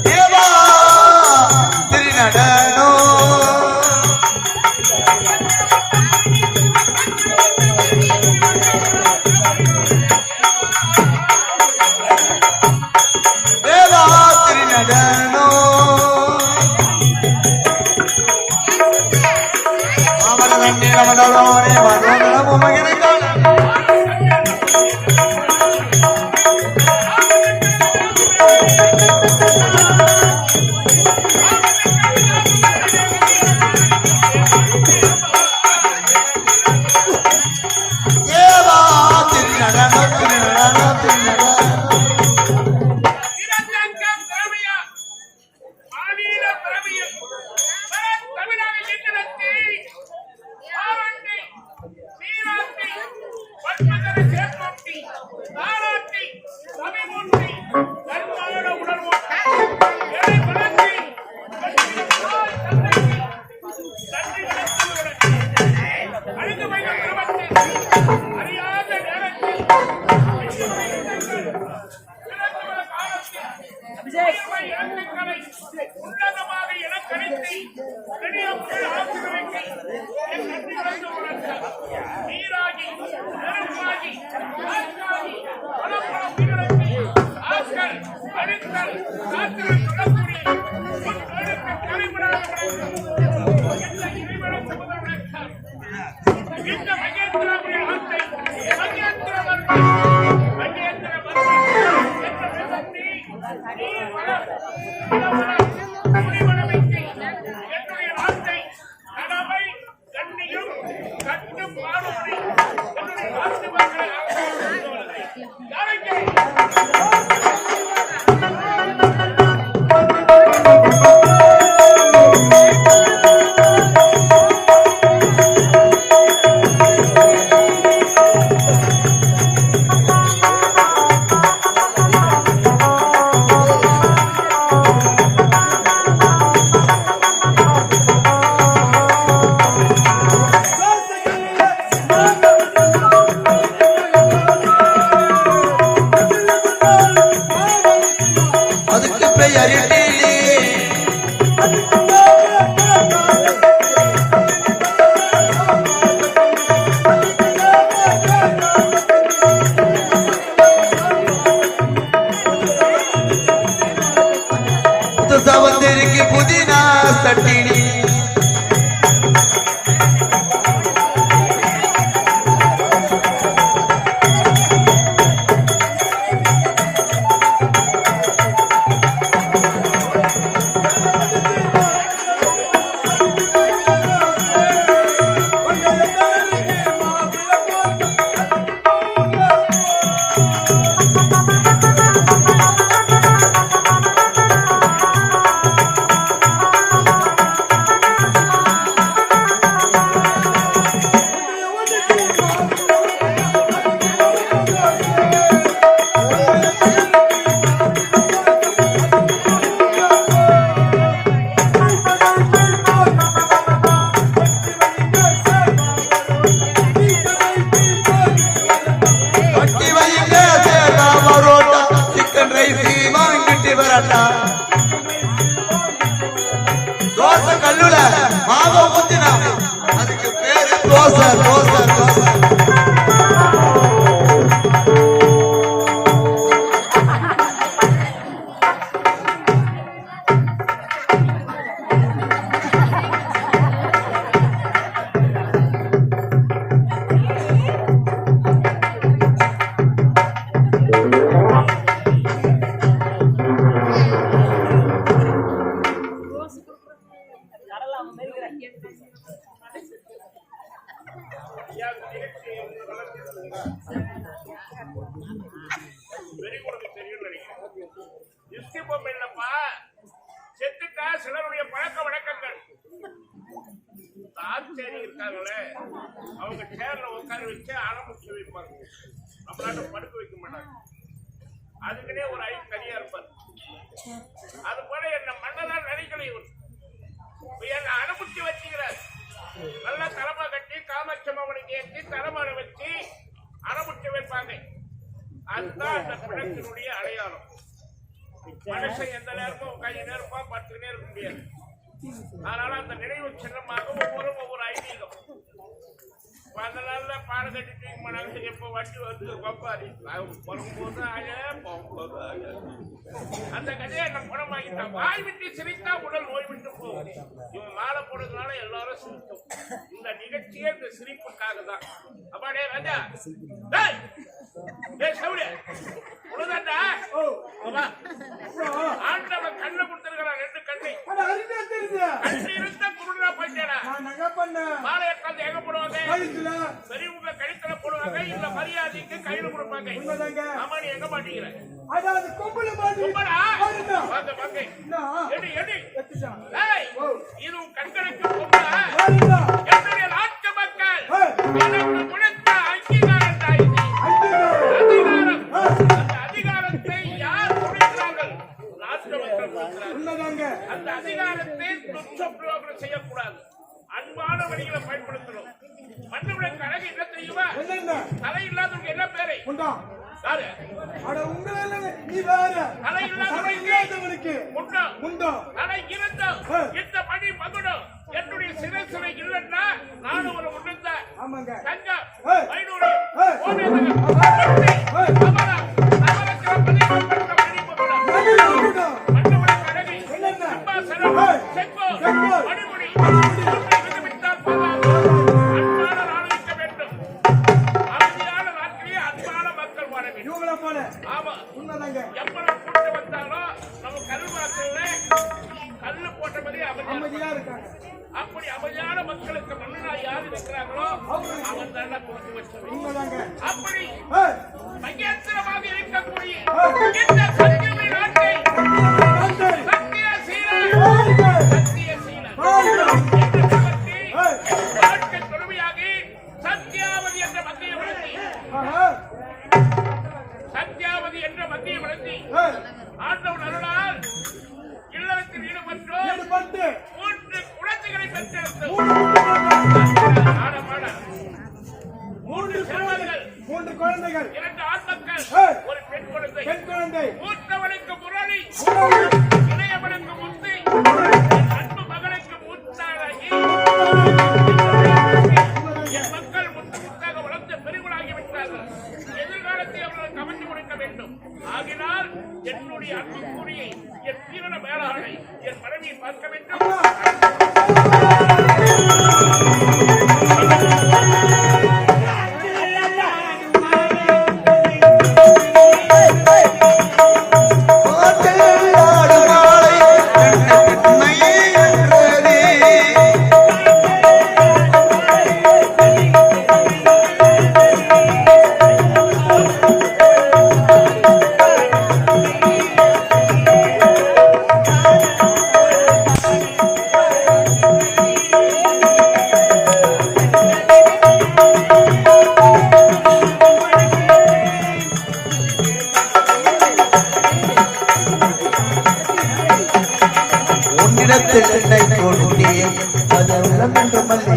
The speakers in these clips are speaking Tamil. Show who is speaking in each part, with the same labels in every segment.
Speaker 1: தேவா திருநடனோ தேவா திருநடனோ மாமரவண்ணி ரமதோனே மனோரம மகிழ்ச்சி சவந்திரிக்கு புதினா சட்டினி தோசை கல்லுல மாவை ஊத்தினா அதுக்கு பேரு தோசை தோசை தோசை. சிலருடைய பழக்க வழக்கங்கள் ஆச்சேரி இருக்காங்களே அவங்க சேர்ல உட்கார வச்சு ஆரம்பிச்சு வைப்பாங்க. நம்மளால படுக்க வைக்க மாட்டாங்க. அதுக்குன்னே ஒரு ஐ தனியா இருப்பார். அது போல என்ன மன்னதான் நடிகளை என்ன அனுப்பிச்சு வச்சுக்கிறார். நல்லா தலைமை கட்டி காமாட்சி அம்மனுக்கு ஏற்றி தலைமையில வச்சு அனுப்பிச்சு வைப்பாங்க. அதுதான் அந்த பிணத்தினுடைய அடையாளம். மனுஷன் எந்த நேரமும் கை நேரமா படுத்துக்கிட்டே இருக்க முடியாது. அதனால அந்த நினைவு சின்னமாக ஒவ்வொரு ஐதீகம். அந்த நாள்ல பாட கட்டிட்டு மனசு எப்ப வண்டி வந்து பப்பாரி பிறகும்போது போகும்போது அந்த கதையை நம்ம குணமாகிட்டான். வாய் விட்டு சிரித்தா உடல் நோய் விட்டு போகும். இவன் மாலை போடுறதுனால எல்லாரும் சிரிக்கும். இந்த நிகழ்ச்சியே இந்த சிரிப்புக்காக தான். அப்பாடே ராஜா ஆண்டவன் கண்ணை கொடுத்திருக்கிறான். 2 கண்ணை கண்ணு இருந்தா குருடா போயிட்டேடா. மாலை எடுத்தாந்து எங்க போடுவாங்க? பெரியவங்க கழுத்துல போடுவாங்க. இல்ல மரியாதைக்கு கையில கொடுப்பாங்க. ஆமா, நீ எங்க மாட்டீங்கிற? இது கண்களுக்கு என்னுடைய நாட்டு மக்கள் எனக்கு கொடுத்த அங்கீகாரம் தான் இது. அதிகாரம். அந்த அதிகாரத்தை யார் கொடுக்கிறார்கள்? நாட்டு மக்கள் கொடுக்கிறார்கள். அந்த அதிகாரத்தை துஷ்பிரயோகம் செய்யக்கூடாது. அன்பான வழிகளை பயன்படுத்தணும். மன்னருடைய கழகு என்ன தெரியுமா? தலை இல்லாதவங்க என்ன பேரை யாரு? தலை இல்லாதவனுக்கு தலை இருந்தா இந்த பணி மகுடம். என்னுடைய சிறை இல்லைன்னா நானும் ஒரு உணர்ந்த தங்கம் ஐநூறு மன்னருடைய கழகை சிம்மாசனம் செங்கோ மணிமுடி அப்படி அமைதியான மக்களுக்கு மன்னனா யாரு இருக்கிறார்களோ அவன் தான் கொடுத்து வச்சவன். அப்படி மையத்திரமாக இருக்கக்கூடிய இந்த சத்தியமை நாட்டை வாழ்க்கை தொழுமையாகி சத்யாவதி என்ற மத்திய வளர்த்தி ஆண்டவன் அருளால் இல்லறத்தில் ஈடுபட்டு 3 குழந்தைகளை பெற்றெடுத்தோம். 3 குழந்தைகள், 2 ஆண் மக்கள், ஒரு பெண் குழந்தை. மூத்தவனுக்கு முரளி, இளையவனுக்கு முத்தி, அன்பு மகனுக்கு மூத்தாகி என் மக்கள் முத்தாக வளர்ந்து பெருகுளாகிவிட்டார்கள். எதிர்காலத்தை அவர்கள் கவர்ந்து கொடுக்க வேண்டும். ஆகினால் என்னுடைய அன்புக்குரிய என் தீவிர மேலாளை என் மனைவியை பார்க்க வேண்டும்.
Speaker 2: எண்ணெய் கொடுத்தி அதில் உள்ளமென்று மல்லி எடுத்தி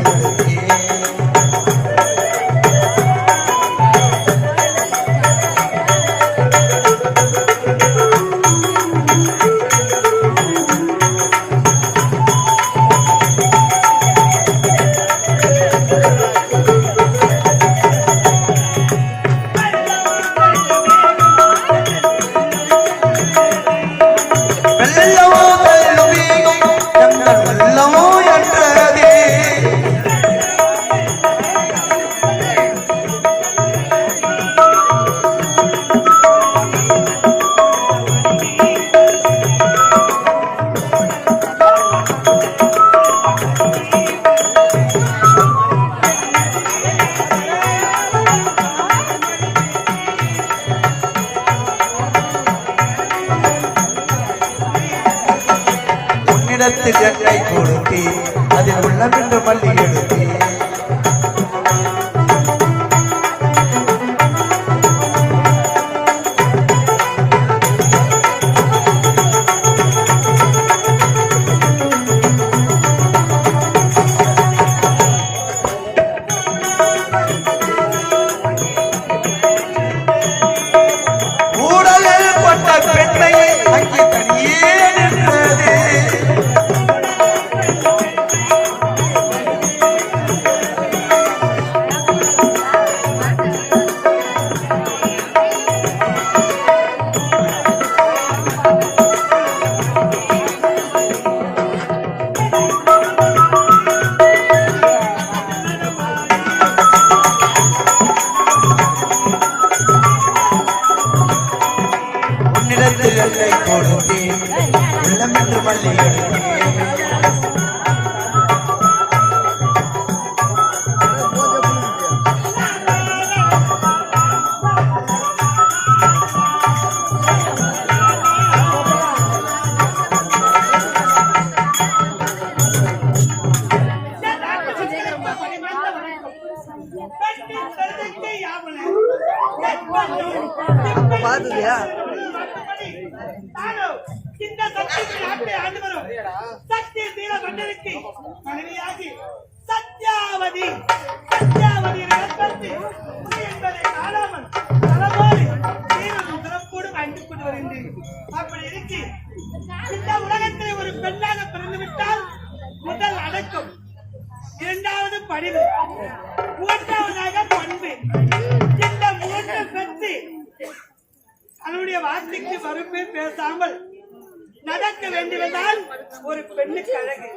Speaker 2: பாத்துதியா
Speaker 3: இந்த சக்தி நாட்டை ஆண்டு வரும் சக்தி தீர மன்னருக்கு மனைவியாகி சத்யாவதி என்பதை காணாமல் தலமோடு தீரும் சிறப்போடு வாழ்ந்து கொண்டு வருகின்றேன். அப்படி இருக்கு இந்த உலகத்தில் ஒரு பெண்ணாக பிறந்துவிட்டால் முதல் அடக்கம், இரண்டாவது பணிவு, மூன்றாவதாக பண்பு. இந்த மூன்று பெற்று அவனுடைய வார்த்தைக்கு மறுப்பே பேசாமல் நடக்க வேண்டியதால் ஒரு பெண்ணுக்கு அழகு.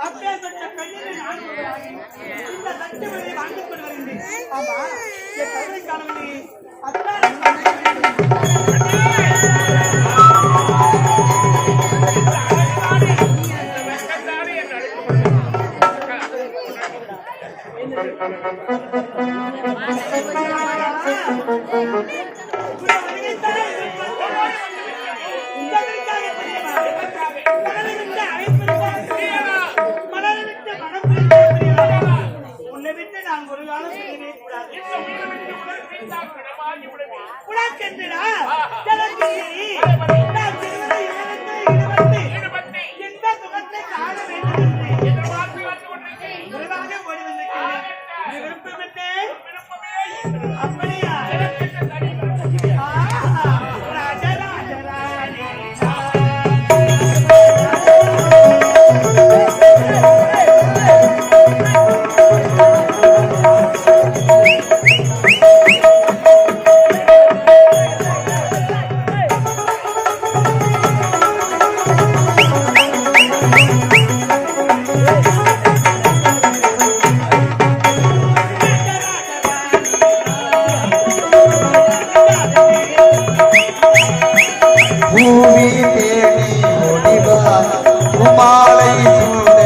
Speaker 3: அப்பேற்பட்ட பெண்ணினை நான் இந்த சட்டங்களை வாழ்ந்து கொண்டு வருகின்றேன். ஆமா, என் கவலை காணவில்லை. உன்னை விட்டு நான் ஒரு காலம் செய்யவே கூடாது. உனக்கென்றா எந்த சுகத்தை காண வேண்டும் விரைவாக ஓடி வந்திருக்கிறேன். விருப்பம் என்ன? அப்படியா? ராஜராஜராணி
Speaker 2: பூமி தேடி ஒளிவா உமாலை சூடு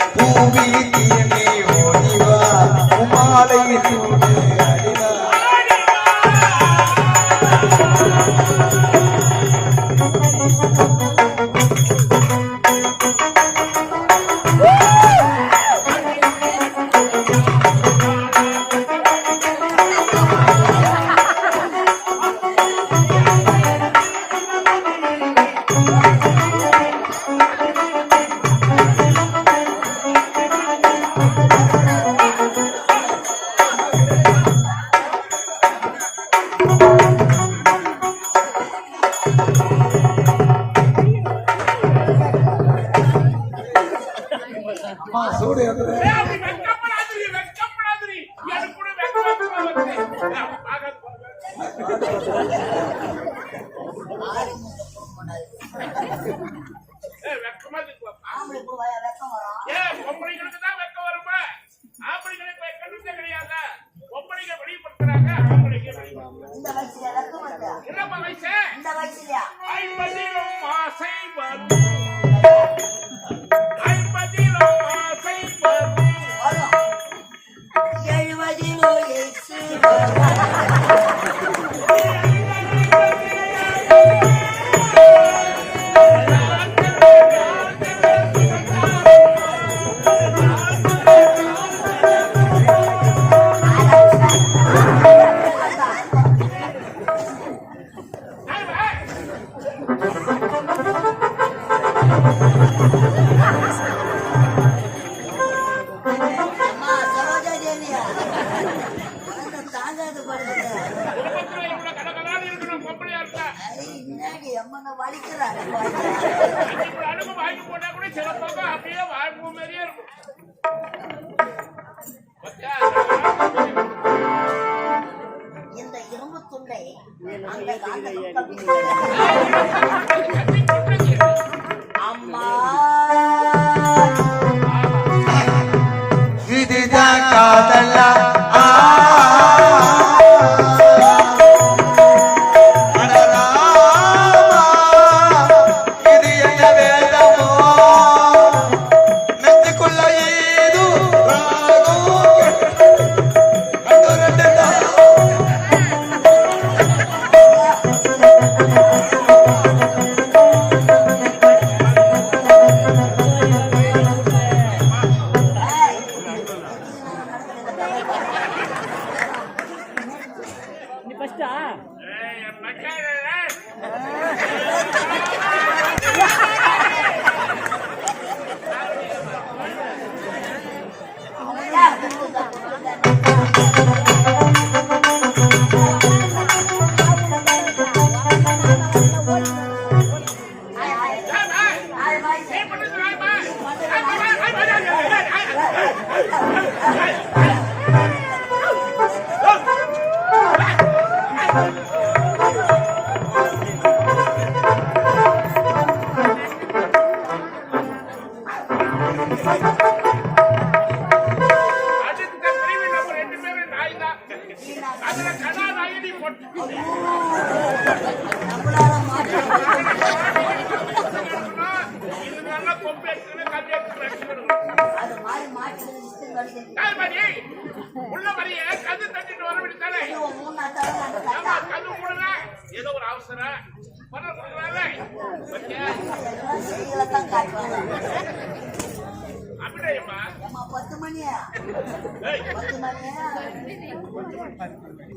Speaker 2: பூமி தேடி ஒளிவா உமாலை சூடு அடிவா சூடு
Speaker 1: வெக்கப்படாதீ எனக்கு கூட வெக்கமா பொம்பளைங்களுக்கு தான் வெக்கம் வருமா? ஆம்பளைங்களுக்கு வெக்கமே கிடையாது. பொம்பளைங்க வெளிப்படுத்துறாங்க, ஆம்பளைங்க என்னப்பா வயசு?
Speaker 4: இந்த வயசுலயா?
Speaker 1: 50 ஆசை வரும் 50 ஆசை வரும்
Speaker 4: வரும். 70 வயசு வரும். அம்மா, சரோஜா தேவியா? குழந்தை தாங்காது படுது.
Speaker 1: குடும்பத்துல இவ்வளவு கலகலான்னு இருக்கணும் பொம்பளையா இருக்கா
Speaker 4: இன்னைக்கு எம்மனை வலிக்கிறாரு.
Speaker 1: இப்ப அனுப்பு வாங்கி போட்டா கூட சில பக்கம் அப்படியே வாழ்க்கை மாதிரியே இருக்கும் பத்தியா?
Speaker 4: இந்த இரும்பு துண்டை அந்த காந்தகம்
Speaker 1: கட்டி கொண்டு
Speaker 4: அம்மா
Speaker 2: இதுதான் காதலா அடராமா, இது என்ன வேதமோ நெஞ்சுக்குள்ள ஏதோ ராகம் கண்டு ரெண்டு
Speaker 1: என் மச்சான் அடுத்த பிரிவில் நம்ம 2 பேரும் நாய் தான் அதுல கதாநாயகி போட்டு
Speaker 4: நம்மளால மாற்ற
Speaker 1: இது நல்லா கொம்பு எடுத்துன்னு கதை எடுத்துன்னு
Speaker 4: அது மாதிரி மாற்றி
Speaker 1: உள்ள வரைய கது தட்டிட்டு வர விட்டாலே
Speaker 4: 3 நாள்
Speaker 1: ஆமா கது மூடல ஏதோ ஒரு அவசரம் பண்ண கொடுக்கறானே
Speaker 4: தான் காட்டுவாங்க.
Speaker 1: அப்படியேமா
Speaker 4: ஏம்மா 10 மணியா?
Speaker 1: ஏய்
Speaker 4: 10 மணியா? 10 மணி.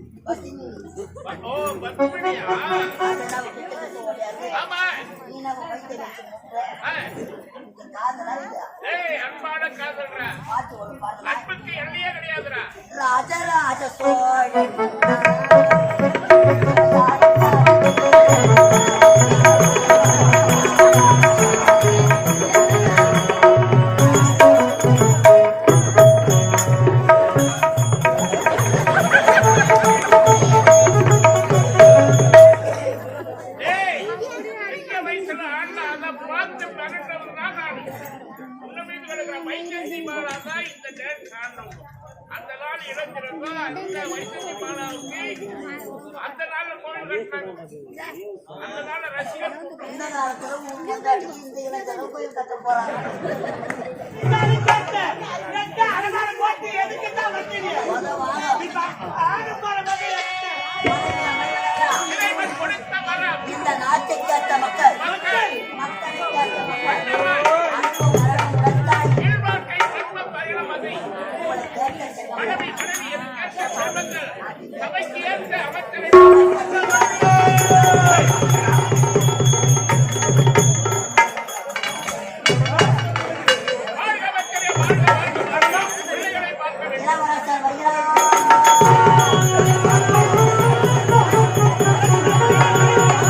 Speaker 1: ஓ 10 மணியா
Speaker 4: அதெல்லாம் கிட்ட கிட்ட ஓடியாது.
Speaker 1: ஆமா
Speaker 4: நீ நம்ம வயிற்று வச்சு இந்த காதலா இல்லையா?
Speaker 1: ஏய் அன்பான காதல்றா
Speaker 4: பாட்டு ஒரு பாட்டு.
Speaker 1: அன்புக்கு எல்லையே கிடையாதுடா
Speaker 4: ராஜராஜ சோழன்
Speaker 1: ஏய் எங்க வயசுல ஆண்டா அத பார்த்து மிரட்டவர் தான் நான் உள்ள மீது கிடக்கிற வைத்தியசி மாலா தான் இந்த டான்ஸ் ஆடணும் அந்த நாள் இளைஞர்களோ அந்த வைத்தியசி மாலாவுக்கு அந்த நாள்ல கோவில் கட்டினாங்க அந்த நாள்ல ரசிகர்
Speaker 4: இந்த காலத்துல முன்னாடி இந்த இளைஞர்கள் கோயில் கட்ட போறாங்க.
Speaker 3: அலங்காரம் போட்டு எதுக்கு தான் வச்சீங்க? இப்ப ஆடு போற மாதிரி
Speaker 1: இறைவன் கொடுத்த வரம்
Speaker 4: இந்த நாட்டுக்கேற்ற மக்கள்
Speaker 1: மக்கள்
Speaker 4: மக்களுக்கேற்ற மக்கள்
Speaker 1: வல்லவர்,
Speaker 4: அன்பு மரணம் உடன்தாய்
Speaker 1: இல்வாழ்க்கை செல்வ பயணம் அதை
Speaker 4: உங்களை கேட்க செய்வாங்க.
Speaker 1: மனைவி எதுக்கேற்ற செல்வங்கள் சபைக்கு ஏற்ற அமைச்சரை வாழ்க அமைச்சரே வாழ்க வாழ்க வாழ்க பிள்ளைகளை பார்க்க வேண்டும்
Speaker 4: இளவரசர் வருகிறார்.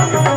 Speaker 1: வாழ்க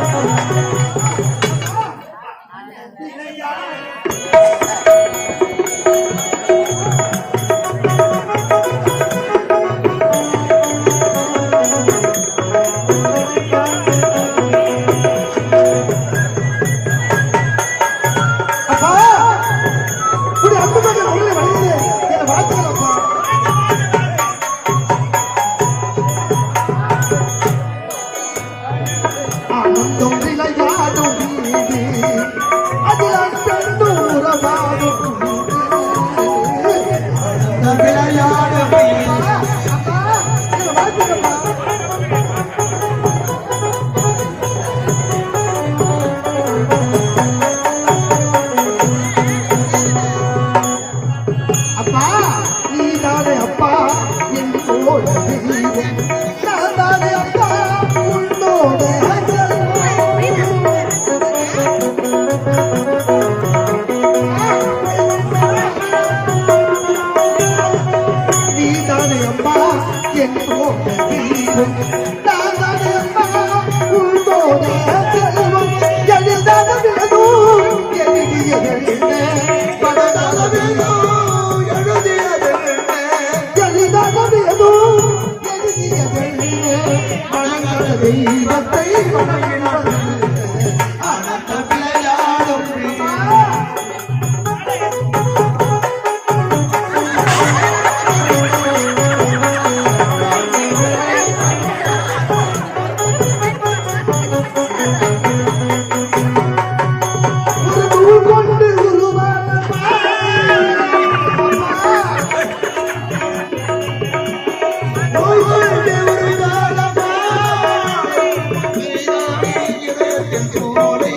Speaker 2: என் தோழி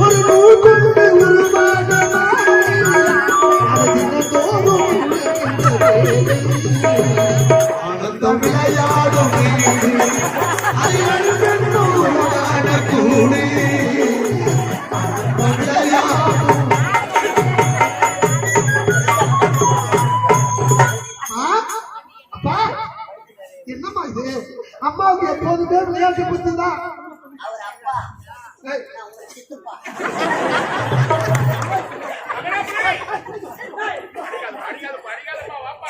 Speaker 2: ஒரு நூல் கொண்டு உருவான ஆனந்தம் விளையாடும் கூடி என்னம்மா இது அம்மாவுக்கு எப்போதுமே விளையாட்டு புத்திதான்
Speaker 4: அவர் அப்பா நான் உங்க சித்துப்பா
Speaker 1: அடிக்காதப்பா வாப்பா.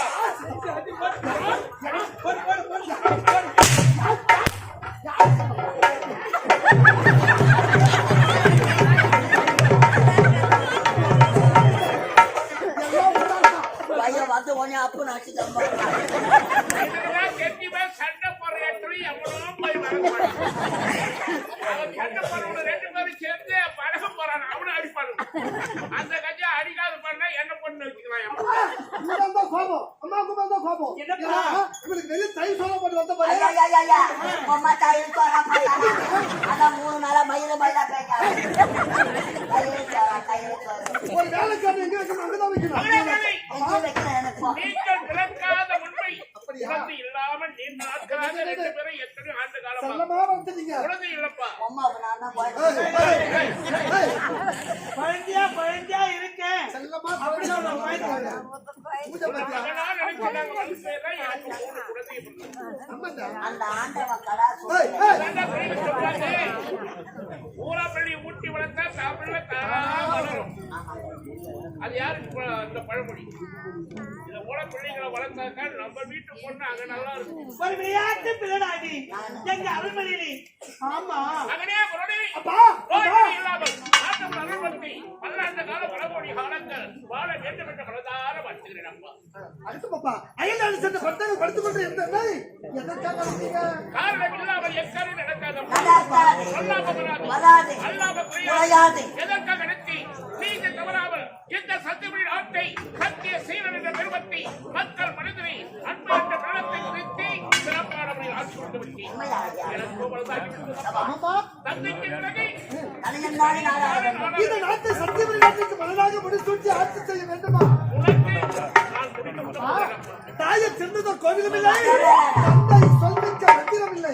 Speaker 4: பையன் வந்து உடனே அப்பு நாச்சு தம்பா
Speaker 1: இதுதான் கெட்டிமே சண்டை போடுற இடத்துல எவ்வளவோ போய் வளர்ப்பான். அவன் சண்டை போடுறவங்க 2 பேரும் சேர்ந்து பழக போறான். அவனை அடிப்பான். அந்த கட்சி அடிக்காத பண்ணா என்ன பொண்ணு வச்சுக்கலாம்.
Speaker 2: கோபம் அம்மாவுக்கு தான் கோபம்
Speaker 3: என்னப்பா?
Speaker 2: இவனுக்கு வெளியே தை சொல்ல போட்டு வந்த பாரு
Speaker 4: ஐயா அம்மா தாய் அதான் 3 நாளா மயில மயிலா பேச
Speaker 2: ஒரு வேலைக்காரன் எங்க வைக்கணும் அங்கதான் வைக்கணும்
Speaker 1: அவனை
Speaker 4: வைக்கிறேன் எனக்கு
Speaker 1: நீங்கள் விளக்காத உண்மை
Speaker 2: அப்படியா?
Speaker 1: குழந்தை இல்லாமல் நீ நாட்களாக 2 பேரும் எத்தனை ஆண்டு காலமா
Speaker 2: செல்லமா வந்துட்டீங்க
Speaker 1: குழந்தை இல்லப்பா.
Speaker 4: அம்மா நான் தான் போய்
Speaker 3: குழந்தையா இருக்கேன்
Speaker 2: செல்லமா
Speaker 3: அப்படிதான் நான் பயந்துட்டேன்.
Speaker 2: பூஜை பத்தியா
Speaker 1: அதனால நினைக்கிறாங்க மனுஷன் எனக்கு 3 குழந்தை இருக்கு.
Speaker 2: ஆமாண்டா
Speaker 4: அந்த ஆண்டவன் கடா
Speaker 2: ஏய், ஏய்.
Speaker 1: அதான் பிள்ளைங்க சொல்றாங்க, ஊரா பிள்ளை ஊட்டி வளர்த்தா சாப்பிடல தானா வளரும். அது யாருக்கு அந்த பழமொழி? இந்த ஊர பிள்ளைங்களை வளர்த்தாக்கா நம்ம வீட்டு பொண்ணு அங்க நல்லா இருக்கும்.
Speaker 3: ஒரு விளையாட்டு பிள்ளடாடி எங்க அரண்மனையிலே ஆமா
Speaker 1: அங்கனே முரடி
Speaker 2: அப்பா
Speaker 1: நோய்கள் இல்லாமல் நாட்டம் அருள்படுத்தி 12 கால பலகோடி காலங்கள் வாழ வேண்டும் என்ற மனதார வாழ்த்துகிறேன் அப்பா.
Speaker 2: அடுத்து பாப்பா அயல்நாடு சென்று பட்டங்க படுத்துக் கொண்டு இருந்தே எதற்காக வந்தீங்க
Speaker 1: காரணம் இல்லாமல் எக்காரும் நடக்காத
Speaker 4: நடக்காது.
Speaker 1: சொல்லாம
Speaker 4: வராது.
Speaker 1: அல்லாம
Speaker 4: குறையாது.
Speaker 1: எதற்காக நடத்தி நீங்க தவறாமல் இந்த சத்தியமொழி நாட்டை சத்திய சீரன் என்ற பெருமத்தை மக்கள் மனதிலே அன்பு என்ற வெள்ளத்தை குறித்து சிறப்பான முறையில் ஆட்சி கொண்டு விட்டேன். எனக்கு கோபம்
Speaker 2: அம்மா
Speaker 1: தந்தைக்கு பிறகு
Speaker 4: அனையன்னாலே நாளாக
Speaker 2: இந்த நாட்டை சத்தியபுரி நாட்டுக்கு மனதாக முடிசூட்டி ஆட்சி செய்ய வேண்டுமா
Speaker 1: உனக்கு நான் முடித்து கொடுக்கிறேன்.
Speaker 2: தாயை சிறந்த கோவிலும் இல்லை தந்தை சொல்மிக்க மந்திரம் இல்லை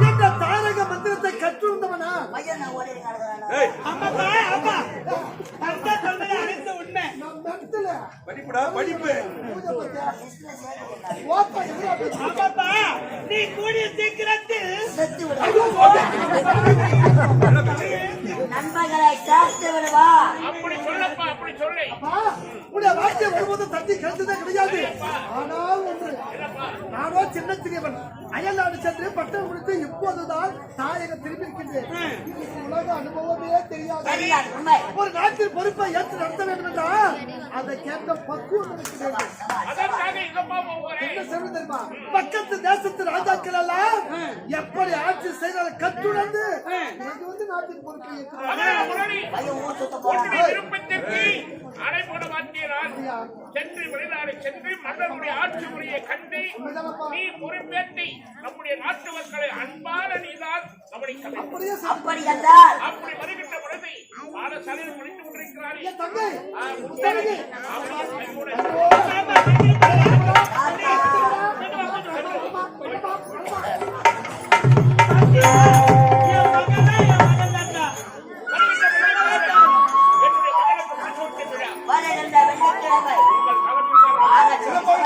Speaker 2: என்ற தாரக மந்திரத்தை கற்றுணர்ந்தவனா
Speaker 4: பையன் நான் ஓடி நடக்கிறான்
Speaker 3: அம்மாப்பா அம்மா தந்தை சொல்றது அனைத்து உண்மை
Speaker 2: நம் இடத்துல
Speaker 5: படிப்புடா படிப்பு
Speaker 2: பூஜை பத்தியா
Speaker 4: லிஸ்ட்ல சேர்த்துக்கிறாங்க
Speaker 2: ஓப்பா எதிரா பேச்சு
Speaker 3: அம்மாப்பா நீ கூடிய சீக்கிரத்தில்
Speaker 4: செத்து விடுவா நண்பர்களை சேர்த்து விடுவா
Speaker 1: அப்படி சொல்லப்பா, அப்படி சொல்லு.
Speaker 2: உடைய வார்த்தை வரும்போது தட்டி கருத்துதான் கிடையாது ஆனால் ஒன்று நானோ சின்ன சிறியவன் அயல்நாடு சென்று பட்டம் முடித்து இப்போதுதான் தாயக திரும்பியிருக்கின்றேன் இதுக்கு உலக அனுபவமே தெரியாது
Speaker 4: தெரியாது உண்மை
Speaker 2: ஒரு நாட்டில் பொறுப்பை ஏற்று நடத்த வேண்டும் என்றால் அதை கேட்ட பக்குவம் எனக்கு வேண்டும்
Speaker 1: அதற்காக இதப்பா போகிறேன்.
Speaker 2: என்ன செய்வது தெரியுமா பக்கத்து தேசத்து ராஜாக்கள் எல்லாம் எப்படி ஆட்சி செய்தால் கற்றுணர்ந்து இது வந்து நாட்டின் பொறுப்பை ஏற்று
Speaker 1: மகனே, முரளி,
Speaker 4: பையன் ஊர் சுத்த போறான்
Speaker 1: உன்னுடைய விருப்பத்திற்கு அடை போட மாட்டேன். சென்று வெளிநாடு சென்று மன்னருடைய ஆட்சி முறையை கண்டு நீ பொறுப்பேற்றி நம்முடைய நாட்டு மக்களை அன்பான நீதான் கவனிக்க வேண்டும்.
Speaker 2: அப்படியே
Speaker 4: அப்படி என்றால்
Speaker 1: அப்படி வருகின்ற பொழுது பாடசாலையில் படித்துக் கொண்டிருக்கிறார்கள்.
Speaker 2: என் தங்கை
Speaker 1: முத்தரகு அவர்கள் கைகூட
Speaker 3: என் மகன் தான்டா
Speaker 1: வருகின்ற பொழுது என்னுடைய மகனுக்கு பரிசோதனை விழா.
Speaker 4: வருகின்ற வெள்ளிக்கிழமை
Speaker 1: உங்கள் கவர்மெண்ட்
Speaker 4: ஆக சிறப்பாக